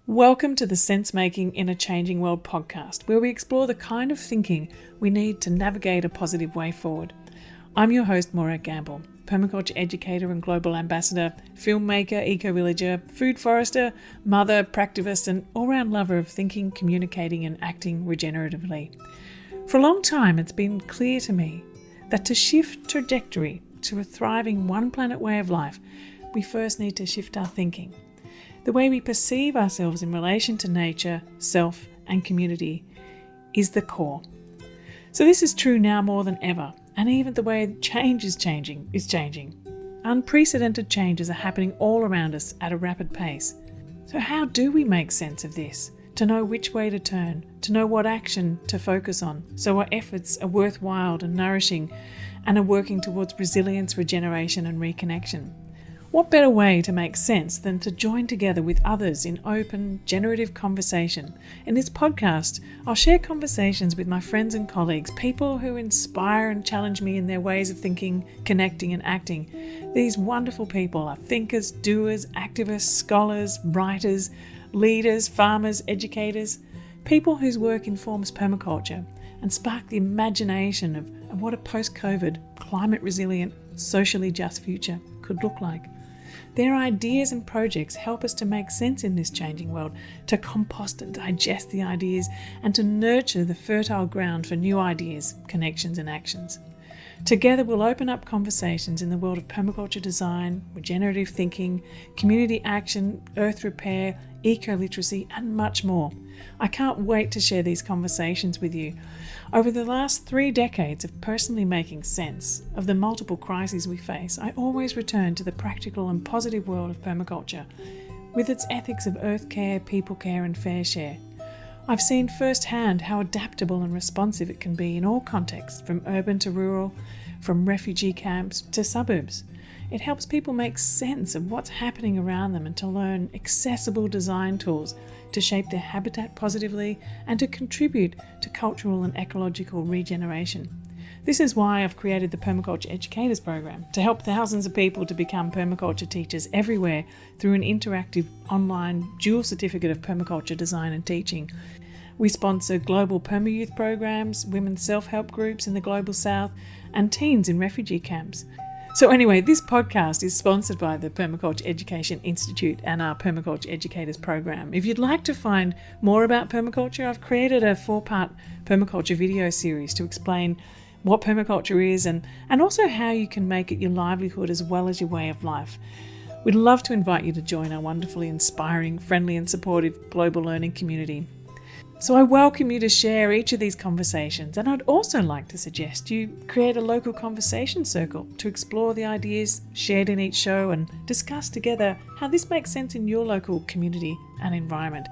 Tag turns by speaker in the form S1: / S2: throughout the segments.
S1: Welcome to the Sense Making in a Changing World podcast, where we explore the kind of thinking we need to navigate a positive way forward. I'm your host, Morag, permaculture educator and global ambassador, filmmaker, eco-villager, food forester, mother, practivist, and all-round lover of thinking, communicating, and acting regeneratively. For a long time, it's been clear to me that to shift trajectory to a thriving one-planet way of life, we first need to shift our thinking. The way we perceive ourselves in relation to nature, self, and community is the core. So this is true now more than ever, and even the way change is changing. Unprecedented changes are happening all around us at a rapid pace. So how do we make sense of this? To know which way to turn, to know what action to focus on, so our efforts are worthwhile and nourishing and are working towards resilience, regeneration, and reconnection. What better way to make sense than to join together with others in open, generative conversation? In this podcast, I'll share conversations with my friends and colleagues, people who inspire and challenge me in their ways of thinking, connecting, and acting. These wonderful people are thinkers, doers, activists, scholars, writers, leaders, farmers, educators, people whose work informs permaculture and spark the imagination of what a post-COVID, climate-resilient, socially just future could look like. Their ideas and projects help us to make sense in this changing world, to compost and digest the ideas, and to nurture the fertile ground for new ideas, connections, and actions. Together, we'll open up conversations in the world of permaculture design, regenerative thinking, community action, earth repair, eco-literacy, and much more. I can't wait to share these conversations with you. Over the last 3 decades of personally making sense of the multiple crises we face, I always return to the practical and positive world of permaculture, with its ethics of earth care, people care, and fair share. I've seen firsthand how adaptable and responsive it can be in all contexts, from urban to rural, from refugee camps to suburbs. It helps people make sense of what's happening around them and to learn accessible design tools to shape their habitat positively and to contribute to cultural and ecological regeneration. This is why I've created the Permaculture Educators Program, to help thousands of people to become permaculture teachers everywhere through an interactive online dual certificate of permaculture design and teaching. We sponsor global perma-youth programs, women's self-help groups in the Global South, and teens in refugee camps. So anyway, this podcast is sponsored by the Permaculture Education Institute and our Permaculture Educators Program. If you'd like to find more about permaculture, I've created a 4-part permaculture video series to explain what permaculture is and also how you can make it your livelihood as well as your way of life. We'd love to invite you to join our wonderfully inspiring, friendly and supportive global learning community. So I welcome you to share each of these conversations, and I'd also like to suggest you create a local conversation circle to explore the ideas shared in each show and discuss together how this makes sense in your local community and environment.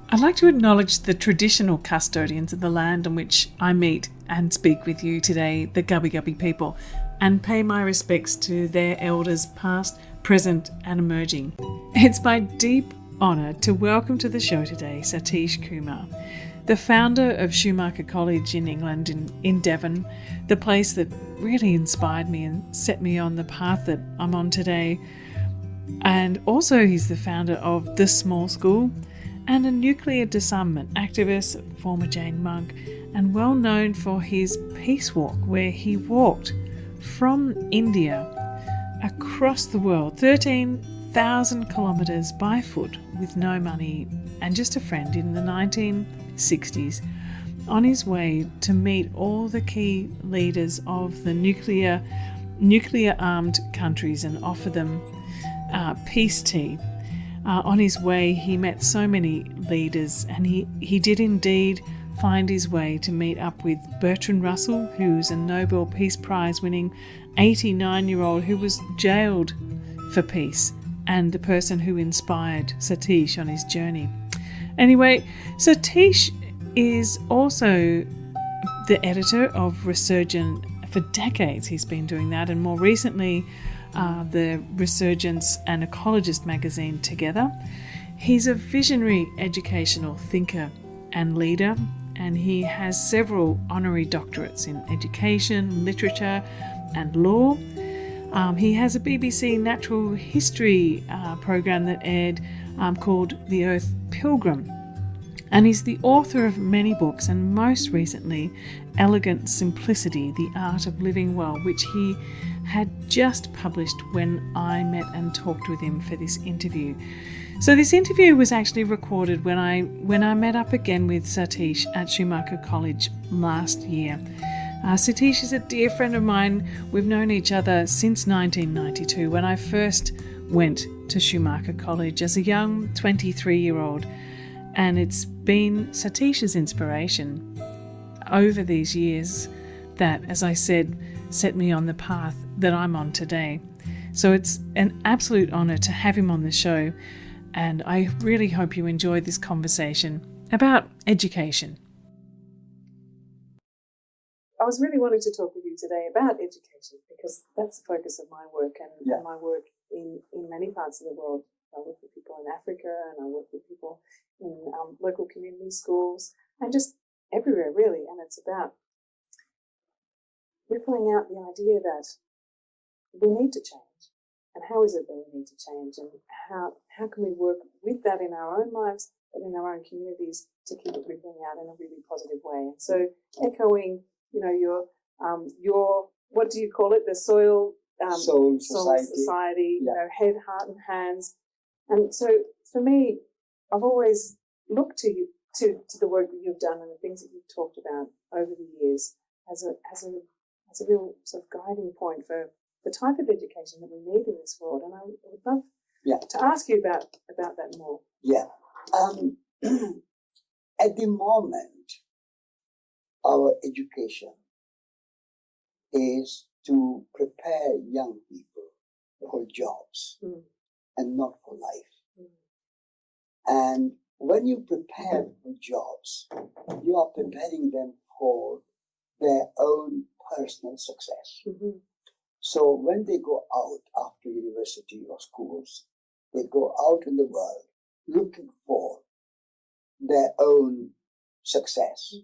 S1: I'd like to acknowledge the traditional custodians of the land on which I meet and speak with you today, the Gubbi Gubbi people, and pay my respects to their elders past, present and emerging. It's my deep honour to welcome to the show today Satish Kumar, the founder of Schumacher College in England, in Devon, the place that really inspired me and set me on the path that I'm on today. And also he's the founder of The Small School and a nuclear disarmament activist, former Jain monk, and well known for his peace walk, where he walked from India across the world, 13,000 kilometres by foot with no money and just a friend in the 1960s, on his way to meet all the key leaders of the nuclear armed countries and offer them peace tea. On his way he met so many leaders, and he did indeed find his way to meet up with Bertrand Russell, who's a Nobel Peace Prize winning 89-year-old who was jailed for peace, and the person who inspired Satish on his journey. Anyway, Satish is also the editor of Resurgent. For decades he's been doing that, and more recently the Resurgence and Ecologist magazine together. He's a visionary educational thinker and leader, and he has several honorary doctorates in education, literature and law. He has a BBC natural history program that aired called The Earth Pilgrim. And he's the author of many books, and most recently, Elegant Simplicity, The Art of Living Well, which he had just published when I met and talked with him for this interview. So this interview was actually recorded when I met up again with Satish at Schumacher College last year. Satish is a dear friend of mine. We've known each other since 1992 when I first went to Schumacher College as a young 23-year-old. And it's been Satish's inspiration over these years that, as I said, set me on the path that I'm on today. So it's an absolute honour to have him on the show, and I really hope you enjoyed this conversation about education. I was really wanting to talk with you today about education because that's the focus of my work and my work in many parts of the world. I work with people in Africa and I work with people in local community schools and just everywhere really. And it's about rippling out the idea that we need to change. And how is it that we need to change? And how can we work with that in our own lives, but in our own communities to keep it rippling out in a really positive way? And so echoing, your what do you call it? The soul society, head, heart and hands. And so for me, I've always looked to you, to the work that you've done and the things that you've talked about over the years as a real sort of guiding point for the type of education that we need in this world. And I would love to ask you about that more.
S2: Yeah. At the moment, our education is to prepare young people for jobs and not for life. And when you prepare for jobs, you are preparing them for their own personal success. So when they go out after university or schools, they go out in the world looking for their own success,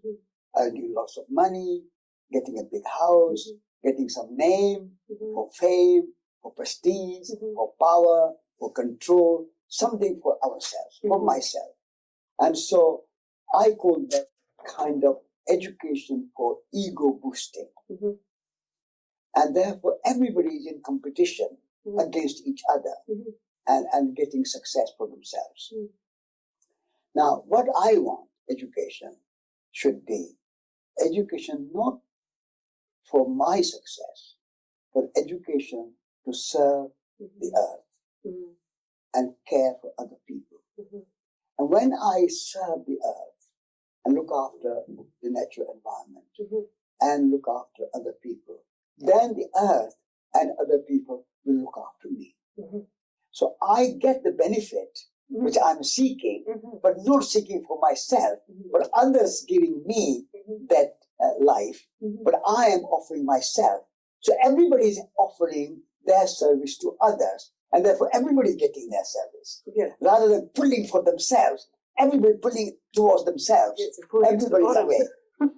S2: earning lots of money, getting a big house, getting some name, for fame, for prestige, for power, for control, something for ourselves, for myself. And so I call that kind of education for ego boosting. And therefore everybody is in competition against each other and getting success for themselves. Now, what I want education should be education not for my success, but education to serve the earth and care for other people. And when I serve the earth and look after the natural environment and look after other people, then the earth and other people will look after me. So I get the benefit which I'm seeking, but not seeking for myself, but others giving me that life, but I am offering myself. So everybody is offering their service to others, and therefore everybody is getting their service. Rather than pulling for themselves, everybody pulling towards themselves, everybody's away.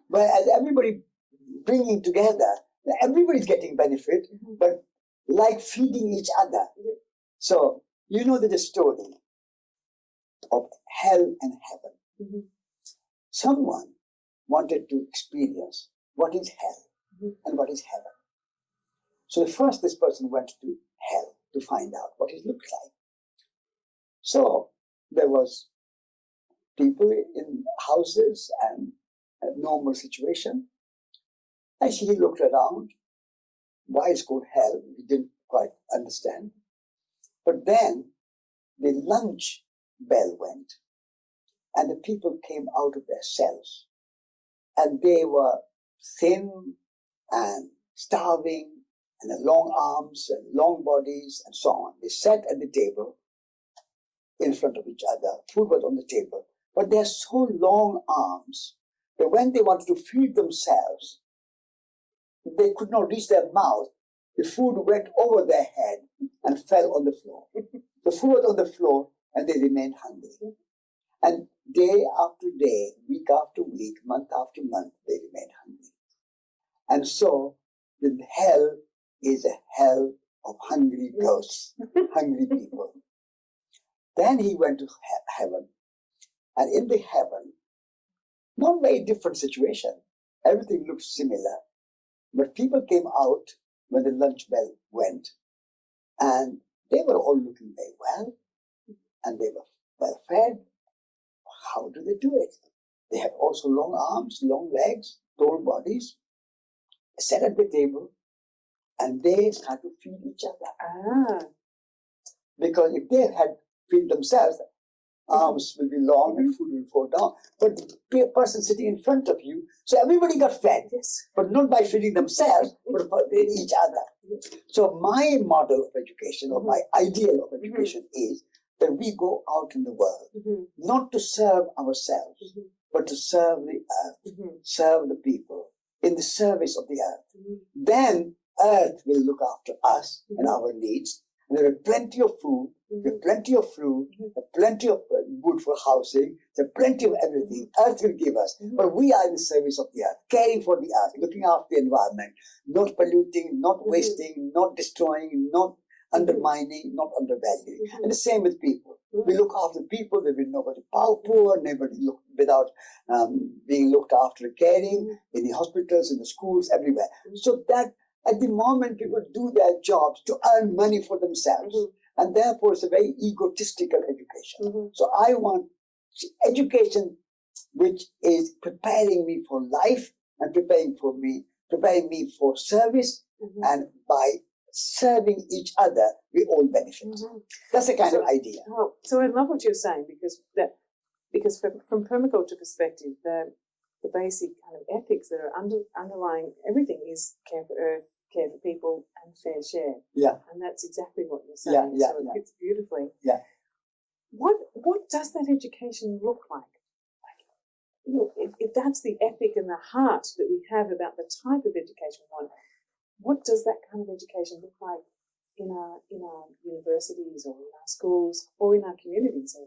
S2: But as everybody bringing together, everybody's getting benefit, but like feeding each other. So, you know the story of hell and heaven. Someone wanted to experience what is hell and what is heaven. So first this person went to hell to find out what it looked like. So there was people in houses and a normal situation. And he looked around. Why it's called hell, he didn't quite understand. But then the lunch bell went and the people came out of their cells and they were thin and starving and long arms and long bodies and so on. They sat at the table in front of each other. Food was on the table, but they had so long arms that when they wanted to feed themselves, they could not reach their mouth. The food went over their head and fell on the floor. The food was on the floor and they remained hungry. And day after day, week after week, month after month, they remained hungry. And so the hell is a hell of hungry ghosts, hungry people. Then he went to heaven. And in the heaven, not very different situation. Everything looked similar. But people came out when the lunch bell went. And they were all looking very well. And they were well fed. How do they do it? They had also long arms, long legs, tall bodies. Sat at the table. And they started to feed each other. Because if they had feed themselves, arms will be long and food will fall down. But the person sitting in front of you, so everybody got fed, but not by feeding themselves, but by feeding each other. So my model of education, or my ideal of education is that we go out in the world, not to serve ourselves, but to serve the earth, serve the people, in the service of the earth. Then earth will look after us and our needs. And there are plenty of food, there are plenty of fruit, there are plenty of wood for housing, there are plenty of everything. Earth will give us. But we are in the service of the earth, caring for the earth, looking after the environment, not polluting, not wasting, not destroying, not undermining, not undervaluing. And the same with people. We look after people, there will be nobody poor, nobody without being looked after and caring, in the hospitals, in the schools, everywhere. So that at the moment people do their jobs to earn money for themselves. And therefore it's a very egotistical education. So I want education which is preparing me for life and preparing me for service. And by serving each other, we all benefit. That's the kind of idea.
S1: So I love what you're saying, because from permaculture perspective, the basic kind of ethics that are underlying everything is care for earth, care for people, and fair share. And that's exactly what you're saying. So it fits beautifully. What does that education look like? If that's the ethic and the heart that we have about the type of education we want, what does that kind of education look like in our universities, or in our schools, or in our communities?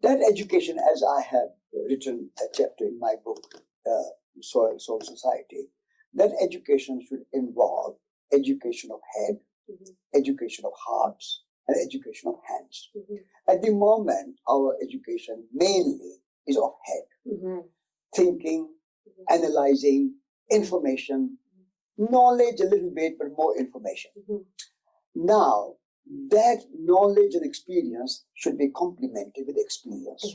S2: That education, as I have written a chapter in my book, Soil Society, that education should involve education of head, education of hearts, and education of hands. At the moment, our education mainly is of head. Thinking, analyzing, information, knowledge a little bit, but more information. Now, that knowledge and experience should be complemented with experience.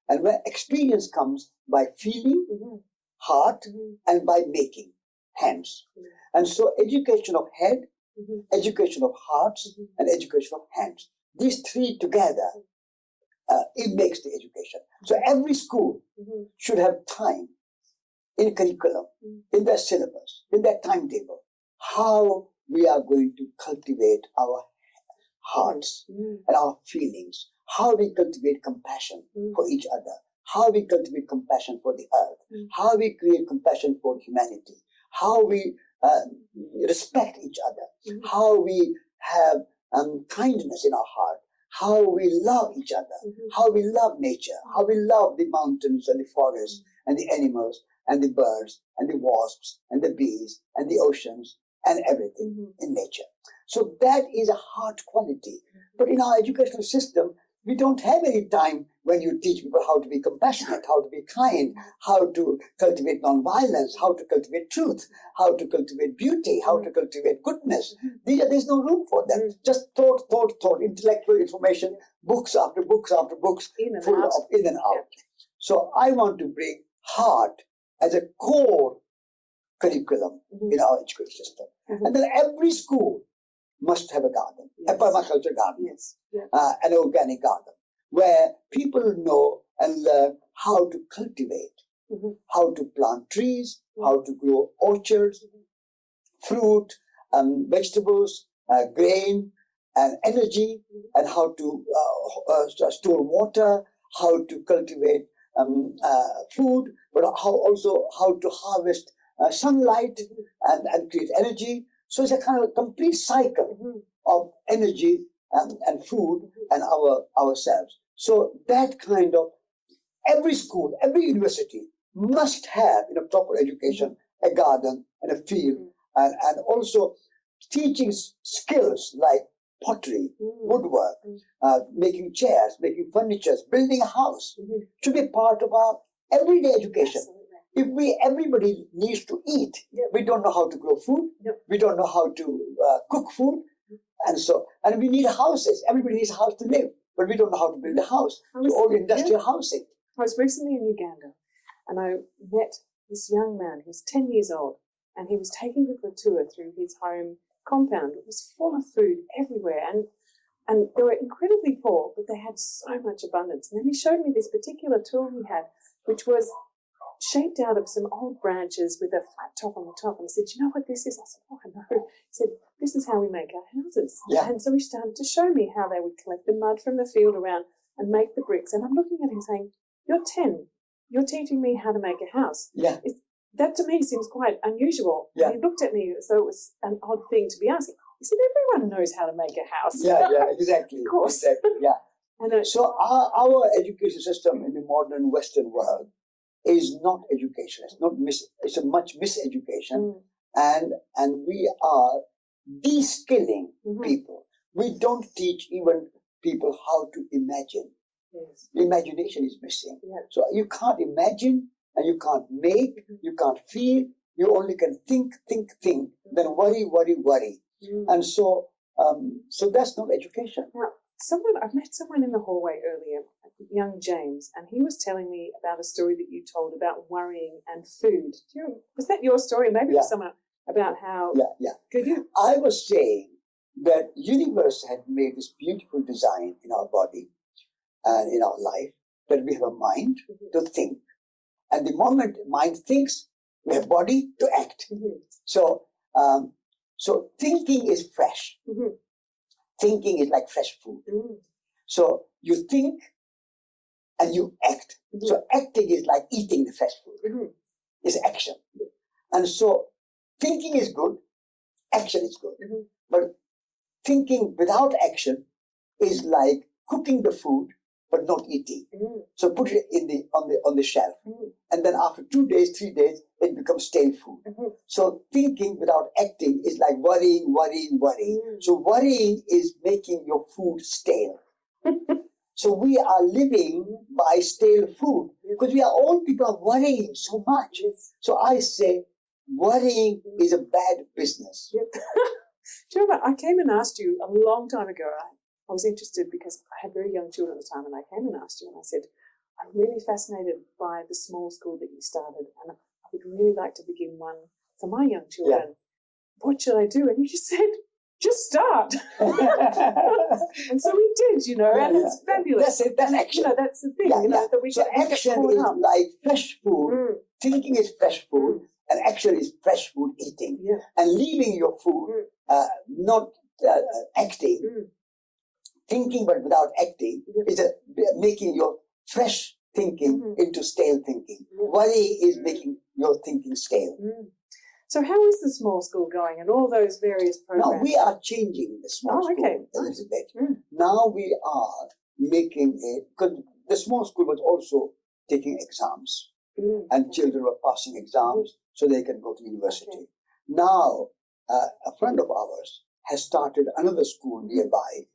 S2: And where experience comes by feeling, heart, and by making, hands. And so education of head, education of hearts, and education of hands. These three together, it makes the education. So every school should have time in curriculum, in their syllabus, in their timetable, how we are going to cultivate our hearts and our feelings, how we cultivate compassion for each other, how we cultivate compassion for the earth, how we create compassion for humanity, how we respect each other, how we have kindness in our heart, how we love each other, how we love nature, how we love the mountains and the forests and the animals and the birds and the wasps and the bees and the oceans and everything in nature. So that is a heart quality. But in our educational system, we don't have any time when you teach people how to be compassionate, how to be kind, how to cultivate non-violence, how to cultivate truth, how to cultivate beauty, how to cultivate goodness. There's no room for them. Just thought, intellectual information, books after books after books, full of in and out. So I want to bring heart as a core curriculum in our education system. And then every school must have a garden, a permaculture garden, an organic garden, where people know and learn how to cultivate, how to plant trees, how to grow orchards, fruit, vegetables, grain, and energy, and how to store water, how to cultivate food, but how to harvest sunlight and create energy. So it's a kind of complete cycle of energy and food and ourselves. So that kind of, every school, every university must have in a proper education a garden and a field, and also teaching skills like pottery, woodwork, making chairs, making furniture, building a house should be part of our everyday education.
S3: Absolutely.
S2: If everybody needs to eat, we don't know how to grow food, we don't know how to cook food, and we need houses. Everybody needs a house to live, but we don't know how to build a house. So all industrial housing.
S3: I was recently in Uganda, and I met this young man who was 10 years old, and he was taking me for a tour through his home compound. It was full of food everywhere, and they were incredibly poor, but they had so much abundance. And then he showed me this particular tool he had, which was shaped out of some old branches with a flat top on the top. And I said, "Do you know what this is?" I said, "Oh, I know." He said, "This is how we make our houses."
S2: Yeah.
S3: And so he started to show me how they would collect the mud from the field around and make the bricks. And I'm looking at him saying, "You're 10. You're teaching me how to make a house."
S2: Yeah.
S3: That to me seems quite unusual.
S2: Yeah.
S3: And he looked at me as though it was an odd thing to be asking. He said, "Everyone knows how to make a house."
S2: Yeah, exactly.
S3: Of course.
S2: Exactly, yeah.
S3: And
S2: So our education system in the modern Western world is not education. It's not it's a much miseducation, and we are de-skilling people. We don't teach even people how to imagine.
S3: Yes.
S2: Imagination is missing.
S3: Yeah.
S2: So you can't imagine, and you can't make, you can't feel. You only can think, then worry. And so that's not education.
S3: Now, I've met someone in the hallway earlier, young James, and he was telling me about a story that you told about worrying and food. Was that your story? Maybe it was someone about how...
S2: Yeah.
S3: Could you...
S2: I was saying that universe had made this beautiful design in our body and in our life, that we have a mind to think. And the moment mind thinks, we have body to act. So thinking is fresh. Thinking is like fresh food. So you think and you act. So acting is like eating the fresh food. It's action. And so thinking is good, action is good. But thinking without action is like cooking the food but not eating. So put it on the shelf. And then after 2 days, 3 days, it becomes stale food. So thinking without acting is like worrying. So worrying is making your food stale. So we are living by stale food because all people are worrying so much. So I say worrying is a bad business.
S3: Do you remember, I came and asked you a long time ago. I was interested because I had very young children at the time, and I came and asked you, and I said, "I'm really fascinated by the small school that you started, and I would really like to begin one for my young children. What should I do?" And you just said, "Just start." And so we did, and it's fabulous.
S2: That's it. That's action.
S3: That's the thing, that we
S2: so
S3: can
S2: action is like fresh food. Thinking is fresh food, and action is fresh food eating. And leaving your food, not acting. Thinking but without acting is making your fresh thinking into stale thinking. Worry is making your thinking stale.
S3: So how is the small school going and all those various programs?
S2: Now we are changing the small school a little bit. Now we are making because the small school was also taking exams and children were passing exams so they can go to university. Now a friend of ours has started another school nearby,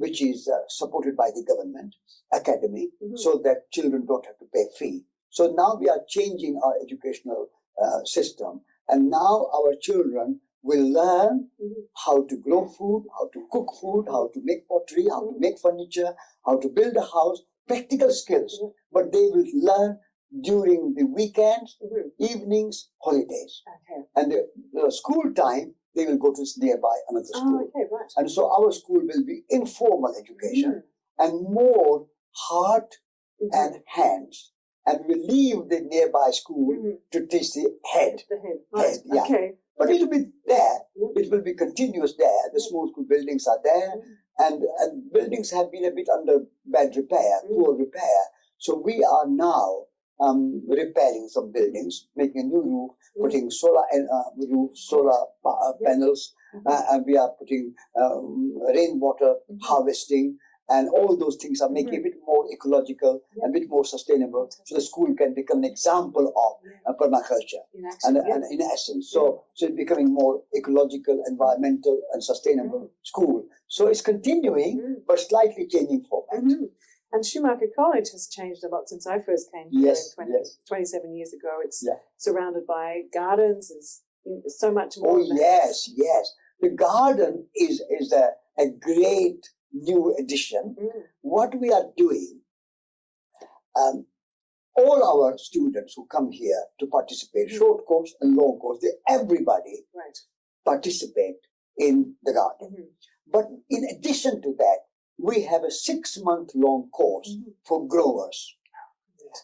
S2: which is supported by the government academy, so that children don't have to pay fee. So now we are changing our educational system, and now our children will learn how to grow food, how to cook food, how to make pottery, how to make furniture, how to build a house, practical skills. But they will learn during the weekends, evenings, holidays. And the school time, they will go to nearby another school. And so our school will be informal education and more heart and hands. And we will leave the nearby school to teach the head. But it will be there. It will be continuous there. The small school buildings are there. And buildings have been a bit under bad repair, poor repair. So we are now repairing some buildings, making a new roof, putting solar panels, and we are putting rainwater harvesting, and all those things are making it a bit more ecological, a bit more sustainable, so the school can become an example of permaculture. And in essence, so it's becoming more ecological, environmental, and sustainable school. So it's continuing, but slightly changing format.
S3: And Schumacher College has changed a lot since I first came here 27 years ago. It's surrounded by gardens. There's so much more.
S2: Oh, yes. The garden is a great new addition. What we are doing, all our students who come here to participate, short course and long course, everybody participate in the garden. But in addition to that, we have a 6-month-long course for growers.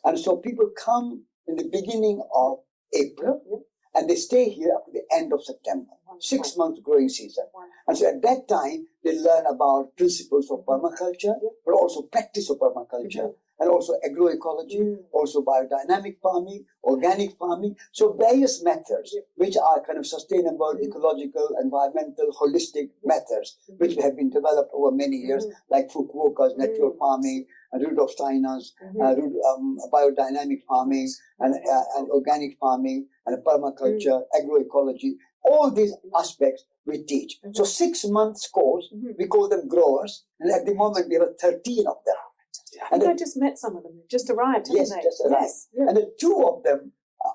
S2: And so people come in the beginning of April and they stay here up to the end of September. 6 months growing season. And so at that time, they learn about principles of permaculture, but also practice of permaculture, and also agroecology, also biodynamic farming, organic farming. So various methods which are kind of sustainable, ecological, environmental, holistic methods which have been developed over many years, like Fukuoka's natural farming, and Rudolf Steiner's biodynamic farming, and organic farming, and permaculture, agroecology. All these aspects we teach. So 6 months course, we call them growers, and at the moment we have 13 of them.
S3: I think I just met some of them. They've just arrived, haven't they?
S2: Just arrived. Yes. And the 2 of them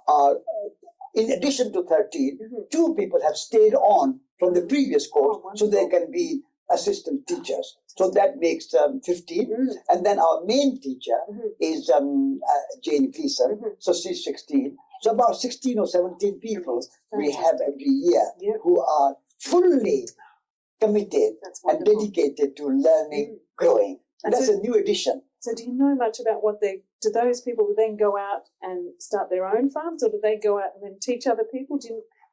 S2: are, in addition to 13, 2 people have stayed on from the previous course, so they can be assistant teachers. So that makes 15. And then our main teacher is Jane Gleason, so she's 16. So about 16 or 17 people we have every year who are fully committed and dedicated to learning, growing. And that's a new addition.
S3: So do you know much about do those people then go out and start their own farms, or do they go out and then teach other people?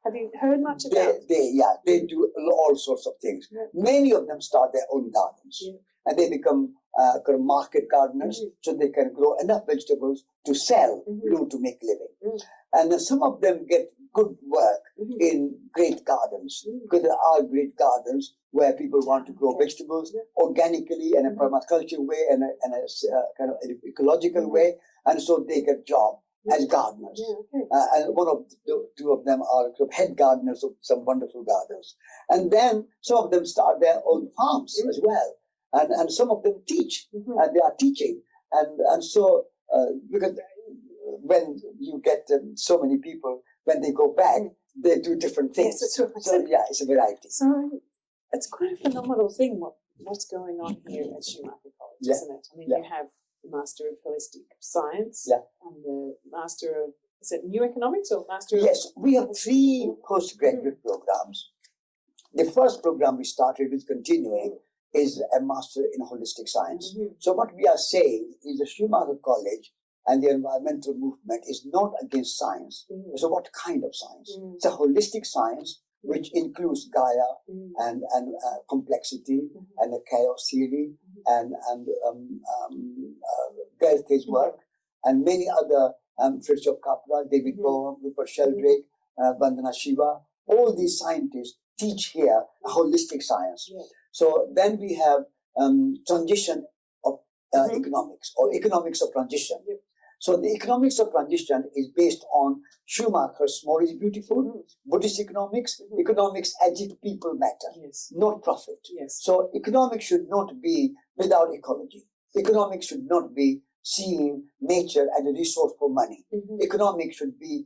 S3: Have you heard much about
S2: they do all sorts of things. Many of them start their own gardens. And they become kind of market gardeners, so they can grow enough vegetables to sell, not to make living. And then some of them get good work in great gardens, because there are great gardens where people want to grow vegetables organically in a permaculture way and a kind of ecological way, and so they get job as gardeners. And one of the 2 of them are head gardeners of some wonderful gardens. And then some of them start their own farms as well. And some of them teach, and they are teaching. And so, because when you get so many people, when they go back, they do different things.
S3: Yes, that's right.
S2: So it's a variety.
S3: So it's quite a phenomenal thing what's going on here at Schumacher College, isn't it? I mean, you have the Master of Holistic Science and the Master of, is it New Economics or Master of...
S2: Yes, we have 3 postgraduate programs. The first program we started with continuing is a Master in Holistic Science. So what we are saying is the Schumacher College and the environmental movement is not against science. So what kind of science? It's a holistic science which includes Gaia and complexity and the chaos theory and Goethe's work and many other Fritz Capra, David Bohm, Rupert Sheldrake, Vandana Shiva. All these scientists teach here a holistic science. So then we have transition of economics, or economics of transition. So the economics of transition is based on Schumacher's Small is Beautiful, Buddhist economics. Economics as if people matter, not profit. So economics should not be without ecology. Economics should not be seeing nature as a resource for money. Economics should be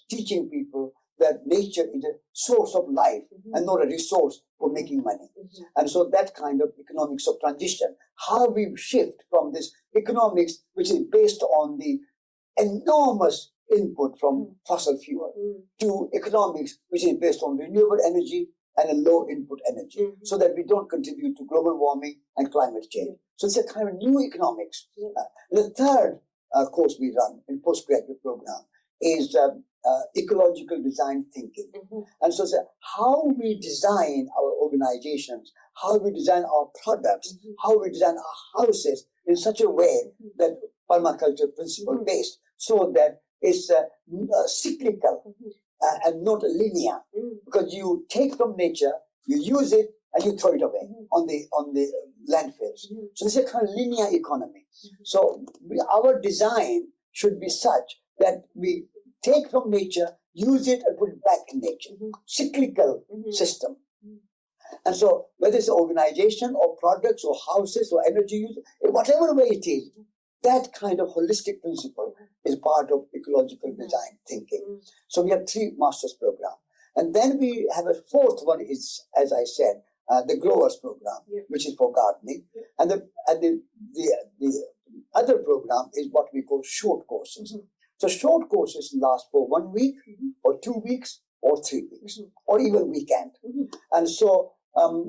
S2: teaching people that nature is a source of life and not a resource for making money. And so that kind of economics of transition, how we shift from this economics, which is based on the enormous input from fossil fuel, to economics, which is based on renewable energy and a low input energy, so that we don't contribute to global warming and climate change. So it's a kind of new economics. The third course we run in postgraduate program is ecological design thinking. And so how we design our organizations, how we design our products, how we design our houses in such a way that permaculture principle based, so that it's cyclical and not linear. Because you take from nature, you use it, and you throw it away on the landfills. So this is a kind of linear economy. So our design should be such that we take from nature, use it and put it back in nature. Cyclical system. And so whether it's an organization or products or houses or energy use, in whatever way it is, that kind of holistic principle is part of ecological design thinking. So we have 3 master's programs. And then we have a 4th one is, as I said, the growers program, which is for gardening. And the other program is what we call short courses. So short courses last for 1 week or 2 weeks or 3 weeks or even weekend. And so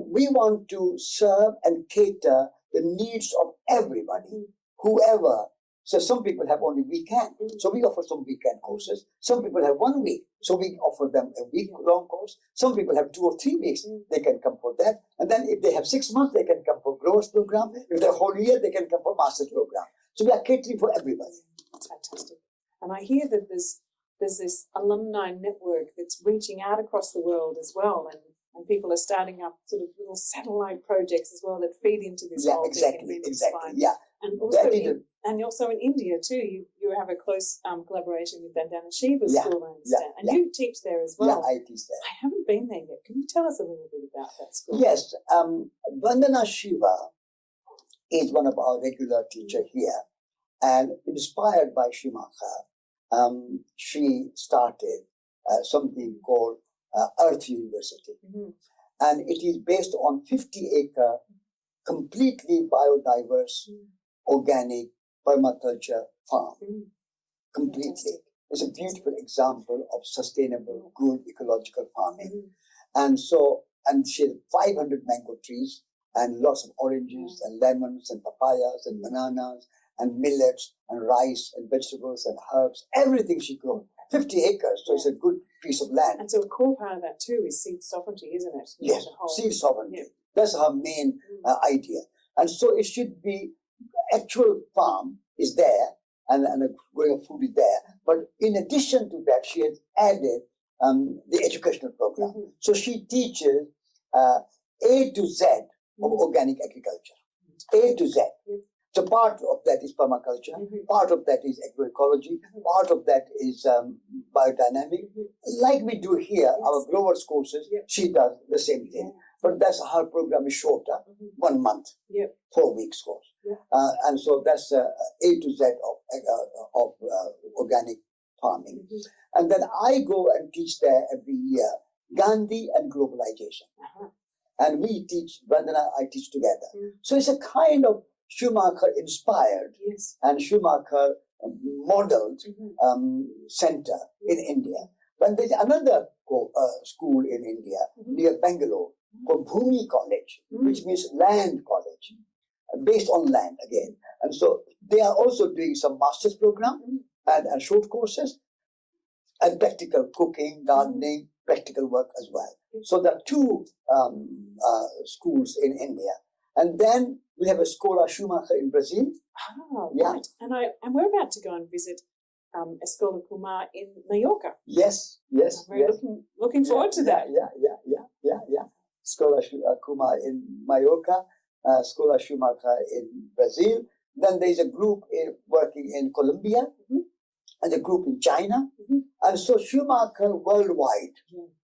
S2: we want to serve and cater the needs of everybody, whoever. So some people have only weekend, so we offer some weekend courses. Some people have 1 week, so we offer them a week-long course. Some people have 2 or 3 weeks, they can come for that. And then if they have 6 months, they can come for growers program. If they're whole year, they can come for master's program. So we are catering for everybody.
S3: That's fantastic. And I hear that there's this alumni network that's reaching out across the world as well, and people are starting up sort of little satellite projects as well that feed into this whole thing.
S2: Exactly.
S3: And also in India too, you have a close collaboration with Vandana Shiva School, I understand. And you teach there as well.
S2: Yeah, I teach there.
S3: I haven't been there yet. Can you tell us a little bit about that school?
S2: Yes. Vandana Shiva is one of our regular teachers here. And inspired by Schumacher, she started something called Earth University. And it is based on 50-acre, completely biodiverse, organic permaculture farm. Completely. It's a beautiful example of sustainable, good ecological farming. And she has 500 mango trees and lots of oranges and lemons and papayas and bananas and millets and rice and vegetables and herbs. Everything she grows. 50 acres, so it's a good piece of land.
S3: And so a core part of that too is seed sovereignty, isn't it?
S2: Yes, seed sovereignty. That's her main idea. And so it should be, actual farm is there and a growing of food is there. But in addition to that, she has added the educational program. So she teaches A to Z of organic agriculture. A to Z. So part of that is permaculture, part of that is agroecology, part of that is biodynamic. Like we do here, our growers courses, she does the same thing. But that's her program is shorter, 1 month, 4 weeks course. And so that's A to Z of organic farming. And then I go and teach there every year, Gandhi and globalization. And we teach, Vandana, I teach together. So it's a kind of Schumacher inspired and Schumacher modeled center in India. But there's another school in India near Bangalore called Bhumi College, which means land college, based on land again. And so they are also doing some master's program and short courses and practical cooking, gardening, practical work as well. So there are 2 schools in India. And then we have a Escola Schumacher in Brazil.
S3: Right. And we're about to go and visit Schumacher Kumar in Mallorca.
S2: Yes.
S3: We're looking forward to that.
S2: Yeah. Escola Kumar in Mallorca, Escola Schumacher in Brazil. Then there's a group working in Colombia and a group in China. And so Schumacher Worldwide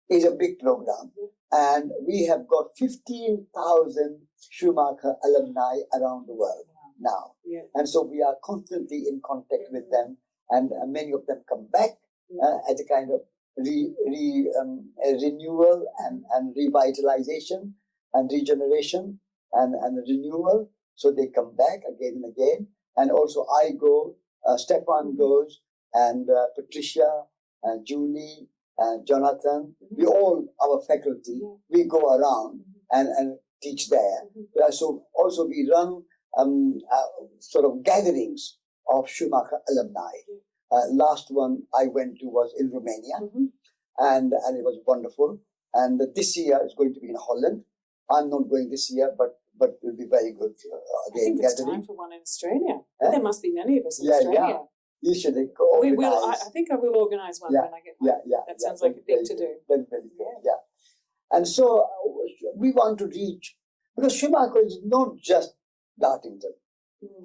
S2: is a big program. And we have got 15,000 Schumacher alumni around the world now. And so we are constantly in contact with them. And many of them come back as a kind of renewal and revitalization and regeneration and renewal. So they come back again and again. And also I go, Stefan goes, and Patricia, and Julie, and Jonathan, we all, our faculty, we go around and teach there. So also we run sort of gatherings of Schumacher alumni. Last one I went to was in Romania, and it was wonderful. And this year is going to be in Holland. I'm not going this year, but it will be very good.
S3: I think it's time for one in Australia. There must be many of us in Australia.
S2: Yeah. You should go.
S3: We will. I think I will organise one when I get home. That sounds like a thing to do.
S2: Yeah. And so we want to reach Because Schumacher is not just Dartington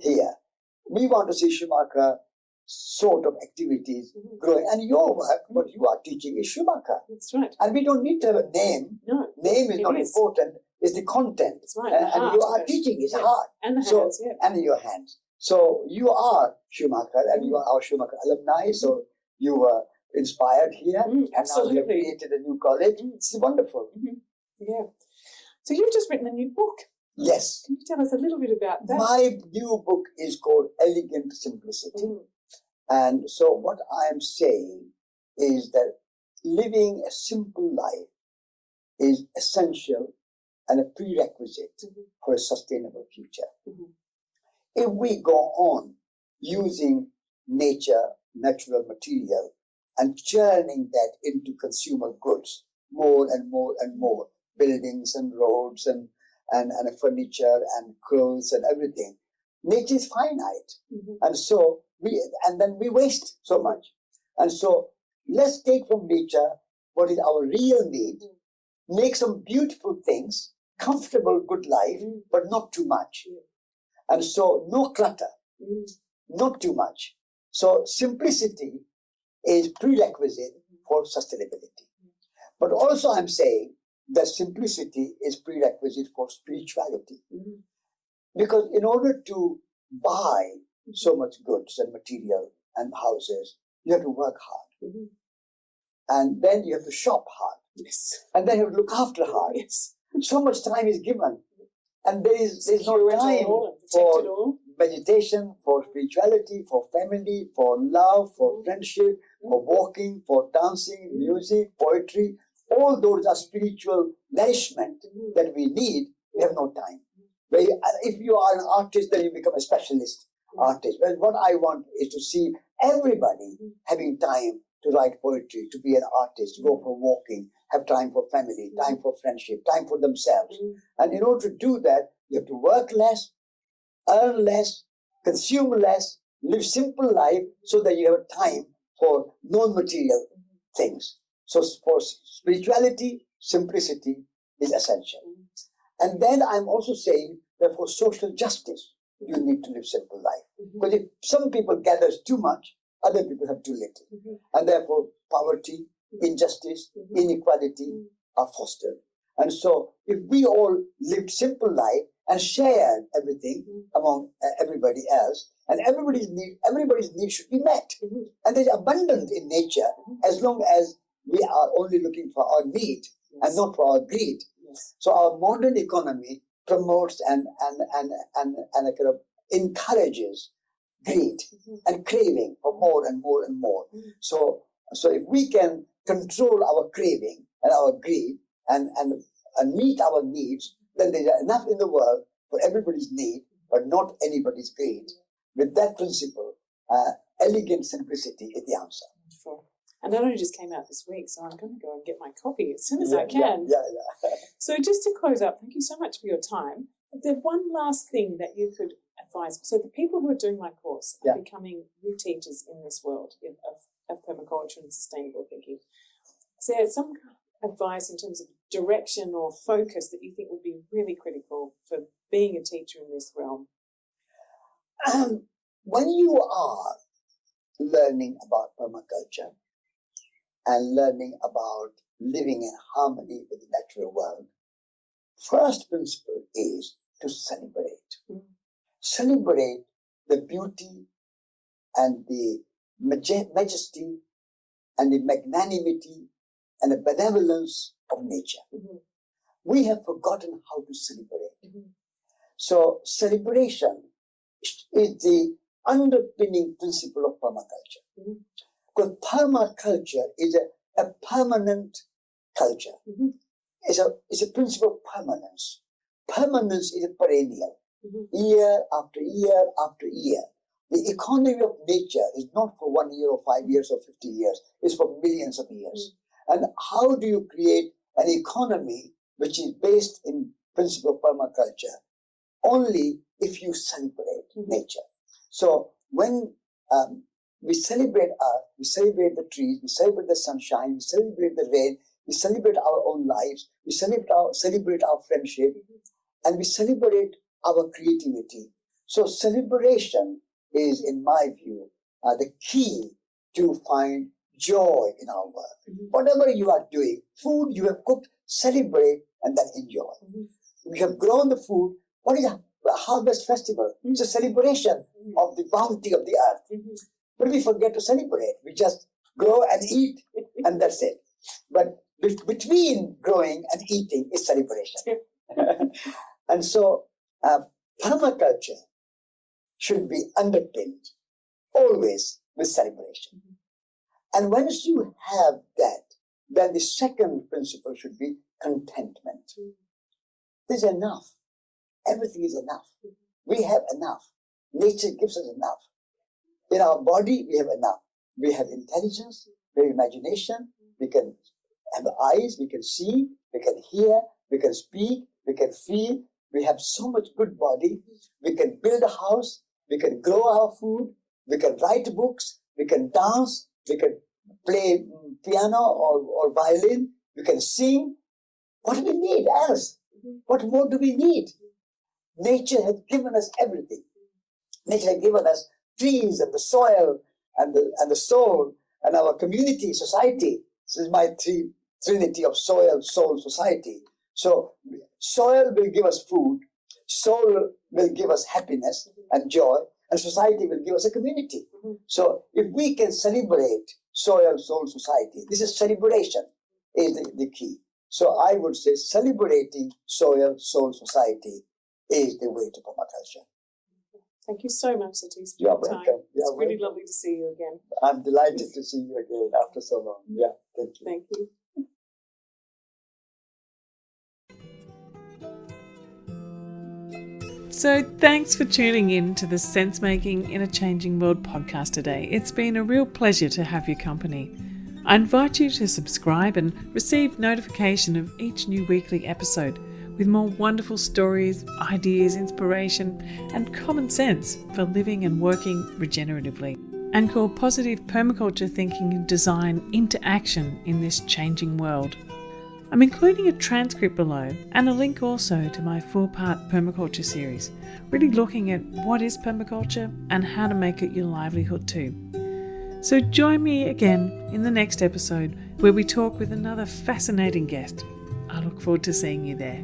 S2: here. We want to see Schumacher sort of activities growing. And your work, what you are teaching is Schumacher.
S3: That's right.
S2: And we don't need to have a name.
S3: No.
S2: Name is not important. It's the content.
S3: That's right.
S2: And you are teaching is heart.
S3: And the hands,
S2: And in your hands. So you are Schumacher and you are our Schumacher alumni. So you were inspired here. And now you have created a new college. It's wonderful.
S3: Yeah. So you've just written a new book.
S2: Yes.
S3: Can you tell us a little bit about that?
S2: My new book is called Elegant Simplicity. And so what I am saying is that living a simple life is essential and a prerequisite for a sustainable future. If we go on using nature, natural material, and churning that into consumer goods more and more and more, buildings and roads and furniture and clothes and everything, nature is finite. And so then we waste so much. And so let's take from nature what is our real need, make some beautiful things, comfortable, good life, but not too much. And so no clutter, not too much. So simplicity is prerequisite for sustainability. But also I'm saying that simplicity is prerequisite for spirituality. Because in order to buy so much goods and material and houses, you have to work hard. And then you have to shop hard. And then you have to look after hard. So much time is given. And there's no time for meditation, for spirituality, for family, for love, for friendship, for walking, for dancing, music, poetry. All those are spiritual nourishment that we need. We have no time. If you are an artist, then you become a specialist artist. Well, what I want is to see everybody having time to write poetry, to be an artist, to go for walking, have time for family, time for friendship, time for themselves. And in order to do that, you have to work less, earn less, consume less, live simple life so that you have time for non-material things. So for spirituality, simplicity is essential. And then I'm also saying that for social justice, you need to live simple life. Because if some people gather too much, other people have too little. And therefore, poverty, injustice, inequality are fostered. And so if we all lived simple life and shared everything among everybody else, and everybody's need should be met. And there's abundance in nature as long as we are only looking for our need and not for our greed. So our modern economy promotes and kind of encourages greed and craving for more and more and more. So if we can control our craving and our greed and meet our needs, then there's enough in the world for everybody's need, but not anybody's greed. With that principle, elegant simplicity is the answer.
S3: Wonderful. And that only just came out this week, so I'm going to go and get my copy as soon as I can.
S2: Yeah.
S3: So just to close up, thank you so much for your time. There's one last thing that you could advise. So the people who are doing my course are becoming new teachers in this world of permaculture and sustainable thinking. So some advice in terms of direction or focus that you think would be really critical for being a teacher in this realm?
S2: When you are learning about permaculture and learning about living in harmony with the natural world, first principle is to celebrate. Celebrate the beauty and the majesty and the magnanimity and the benevolence of nature. We have forgotten how to celebrate. So celebration is the underpinning principle of permaculture. Because permaculture is a permanent culture. It's a principle of permanence. Permanence is a perennial. Year after year after year. The economy of nature is not for 1 year or 5 years or 50 years. It's for millions of years. And how do you create an economy which is based in principle of permaculture? Only if you celebrate nature. So when we celebrate Earth, we celebrate the trees, we celebrate the sunshine, we celebrate the rain, we celebrate our own lives, we celebrate our friendship, and we celebrate our creativity. So celebration is, in my view, the key to find joy in our work.
S3: Mm-hmm.
S2: Whatever you are doing, food you have cooked, celebrate and then enjoy.
S3: Mm-hmm.
S2: We have grown the food. What is a harvest festival? It's a celebration of the bounty of the earth.
S3: Mm-hmm.
S2: But we forget to celebrate. We just grow and eat, and that's it. But between growing and eating is celebration. And so permaculture should be underpinned always with celebration.
S3: Mm-hmm.
S2: And once you have that, then the second principle should be contentment.
S3: Mm-hmm.
S2: There's enough. Everything is enough. We have enough. Nature gives us enough. In our body, we have enough. We have intelligence, we have imagination, we can have eyes, we can see, we can hear, we can speak, we can feel. We have so much good body. We can build a house, we can grow our food, we can write books, we can dance, we can play piano or violin, we can sing. What do we need else? What more do we need? Nature has given us everything. Nature has given us trees and the soil and the soul and our community, society. This is my trinity of soil, soul, society. So soil will give us food, soul will give us happiness and joy, and society will give us a community. So if we can celebrate soil, soul, society, this is celebration is the key. So I would say celebrating soil, soul, society is the way to permaculture.
S3: Thank you so much, Satish, for
S2: You're
S3: your
S2: welcome.
S3: time. It's
S2: You're
S3: really
S2: welcome.
S3: lovely to see you again.
S2: I'm delighted to see you again after so long. Yeah, thank you.
S3: Thank you.
S1: So thanks for tuning in to the Sense Making in a Changing World podcast today. It's been a real pleasure to have your company. I invite you to subscribe and receive notification of each new weekly episode with more wonderful stories, ideas, inspiration, and common sense for living and working regeneratively. And call positive permaculture thinking and design into action in this changing world. I'm including a transcript below and a link also to my 4-part permaculture series, really looking at what is permaculture and how to make it your livelihood too. So join me again in the next episode where we talk with another fascinating guest. I look forward to seeing you there.